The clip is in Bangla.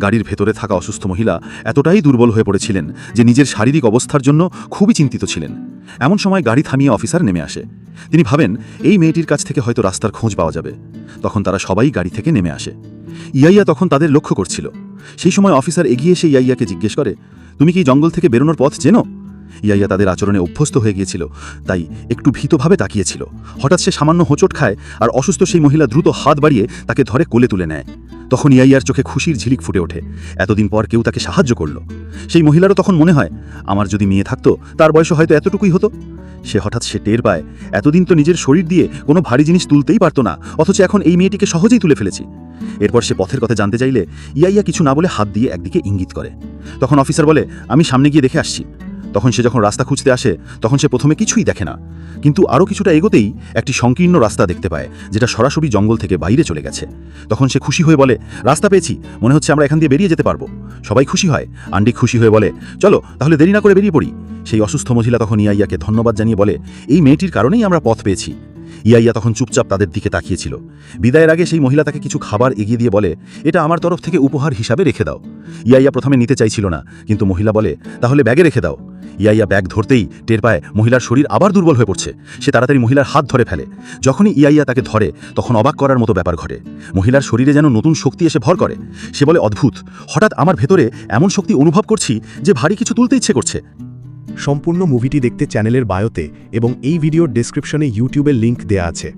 গাড়ির ভেতরে থাকা অসুস্থ মহিলা এতটাই দুর্বল হয়ে পড়েছিলেন যে নিজের শারীরিক অবস্থার জন্য খুবই চিন্তিত ছিলেন। এমন সময় গাড়ি থামিয়ে অফিসার নেমে আসে। তিনি ভাবেন এই মেয়েটির কাছ থেকে হয়তো রাস্তার খোঁজ পাওয়া যাবে। তখন তারা সবাই গাড়ি থেকে নেমে আসে। ইয়াইয়া তখন তাদের লক্ষ্য করছিল। সেই সময় অফিসার এগিয়ে এসে ইয়াইয়াকে জিজ্ঞেস করে, তুমি কি জঙ্গল থেকে বেরোনোর পথ চেনো? ইয়াইয়া তাদের আচরণে অভ্যস্ত হয়ে গিয়েছিল, তাই একটু ভীতভাবে তাকিয়েছিল। হঠাৎ সে সামান্য হোঁচট খায় আর অসুস্থ সেই মহিলা দ্রুত হাত বাড়িয়ে তাকে ধরে কোলে তুলে নেয়। তখন ইয়াইয়ার চোখে খুশির ঝিলিক ফুটে ওঠে। এতদিন পর কেউ তাকে সাহায্য করল। সেই মহিলারও তখন মনে হয়, আমার যদি মেয়ে থাকতো তার বয়স হয়তো এতটুকুই হতো। সে টের পায়, এতদিন তো নিজের শরীর দিয়ে কোনো ভারী জিনিস তুলতেই পারতো না, অথচ এখন এই মেয়েটিকে সহজেই তুলে ফেলেছি। এরপর সে পথের কথা জানতে চাইলে ইয়াইয়া কিছু না বলে হাত দিয়ে একদিকে ইঙ্গিত করে। তখন অফিসার বলে, আমি সামনে গিয়ে দেখে আসছি। তখন সে যখন রাস্তা খুঁজতে আসে তখন সে প্রথমে কিছুই দেখে না, কিন্তু আরও কিছুটা এগোতেই একটি সংকীর্ণ রাস্তা দেখতে পায় যেটা সরাসরি জঙ্গল থেকে বাইরে চলে গেছে। তখন সে খুশি হয়ে বলে, রাস্তা পেয়েছি, মনে হচ্ছে আমরা এখান দিয়ে বেরিয়ে যেতে পারবো। সবাই খুশি হয়। আন্ডি খুশি হয়ে বলে, চলো তাহলে দেরি না করে বেরিয়ে পড়ি। সেই অসুস্থ মহিলা তখন ইয়াইয়াকে ধন্যবাদ জানিয়ে বলে, এই মেয়েটির কারণেই আমরা পথ পেয়েছি। ইয়াইয়া তখন চুপচাপ তাদের দিকে তাকিয়েছিল। বিদায়ের আগে সেই মহিলা তাকে কিছু খাবার এগিয়ে দিয়ে বলে, এটা আমার তরফ থেকে উপহার হিসাবে রেখে দাও। ইয়াইয়া প্রথমে নিতে চাইছিল না, কিন্তু মহিলা বলে, তাহলে ব্যাগে রেখে দাও। ইয়াইয়া ব্যাগ ধরতেই টের পায় মহিলার শরীর আবার দুর্বল হয়ে পড়ছে। সে তাড়াতাড়ি মহিলার হাত ধরে ফেলে। যখনই ইয়াইয়া তাকে ধরে তখন অবাক করার মতো ব্যাপার ঘটে। মহিলার শরীরে যেন নতুন শক্তি এসে ভর করে। সে বলে, অদ্ভুত, হঠাৎ আমার ভেতরে এমন শক্তি অনুভব করছি যে ভারী কিছু তুলতে ইচ্ছে করছে। সম্পূর্ণ মুভিটি দেখতে চ্যানেলের বায়োতে এবং এই ভিডিওর ডেসক্রিপশনে ইউটিউবের লিংক দেয়া আছে।